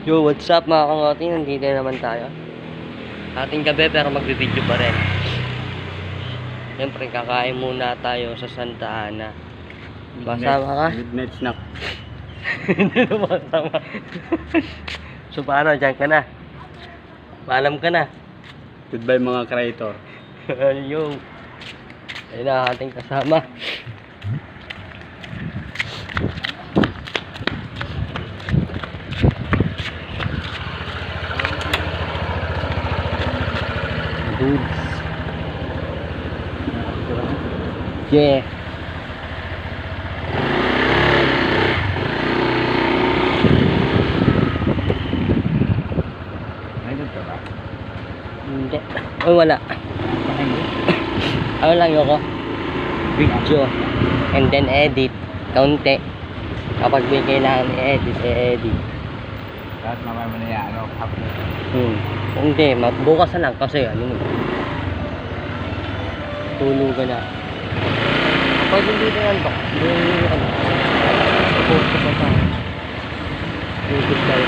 Yo, what's up mga kangoting? Nandito na naman tayo. Ating gabi pero magbibideo pa rin. Siyempre, kakain muna tayo sa Santa Ana. Masama ka? Midnight snack. Hindi na masama. So paano, dyan ka na? Paalam ka na. Goodbye mga creator. Yo. Ayun na ating kasama. Dudes. Yeah. Ayun ka ba? Hindi. Oh, wala. Ano lang yun ko? Video. And then edit. Kaunti. Kapag may kailangan i-edit, i-edit. Lahat naman mo na yan, ano, upload. Hindi, bukas na lang kasi ano tulugan na. Kapag hindi na yan ba? Hindi ano. Support ko pa tayo. YouTube tayo.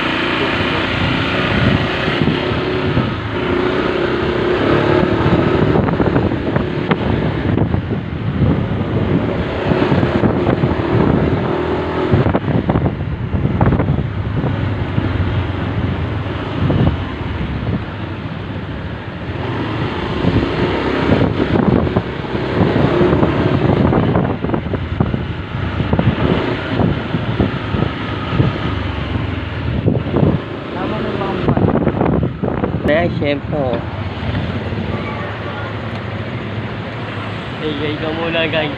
Kaya syempre oh. Hey, ka muna guys.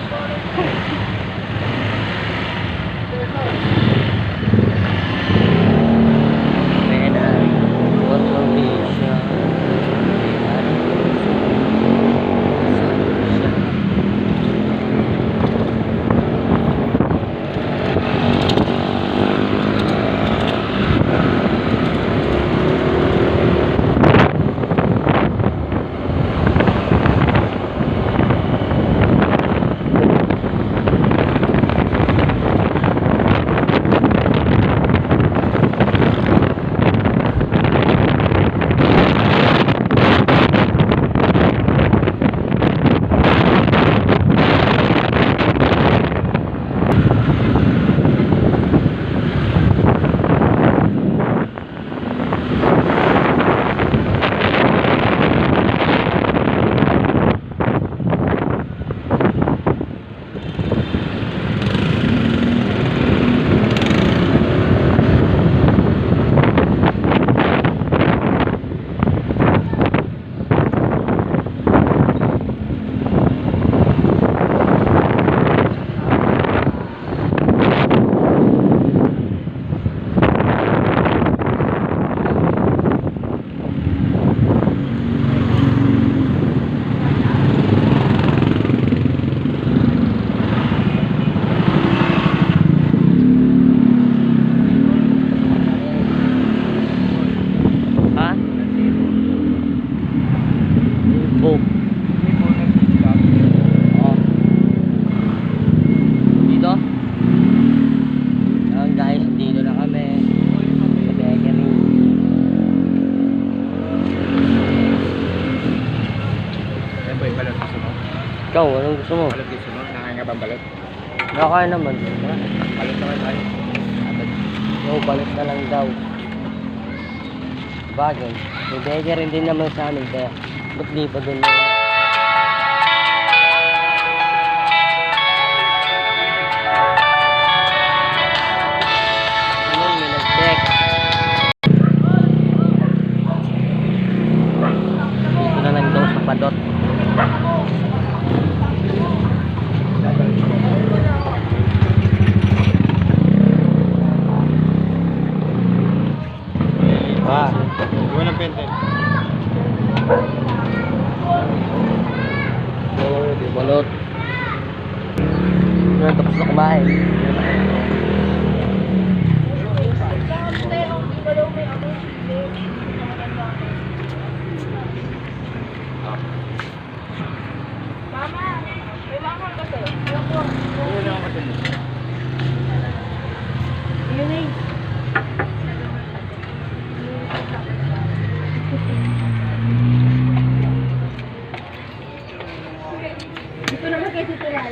When I was on vision, ikaw, anong gusto mo? Balot gusto mo? Nakain ka bang balot? Nakakain naman. Balot naman tayo. Oo, balik na lang daw. Bagay. May beggar rin din naman sa amin kaya ba't di pa dun na may nag-text. Dito na lang daw sa padot. Iwan ang penten. Balot. Tapos na kumain. Mama, may mama kasi. Yun. Yun eh. Dito naman kay Tito Lala.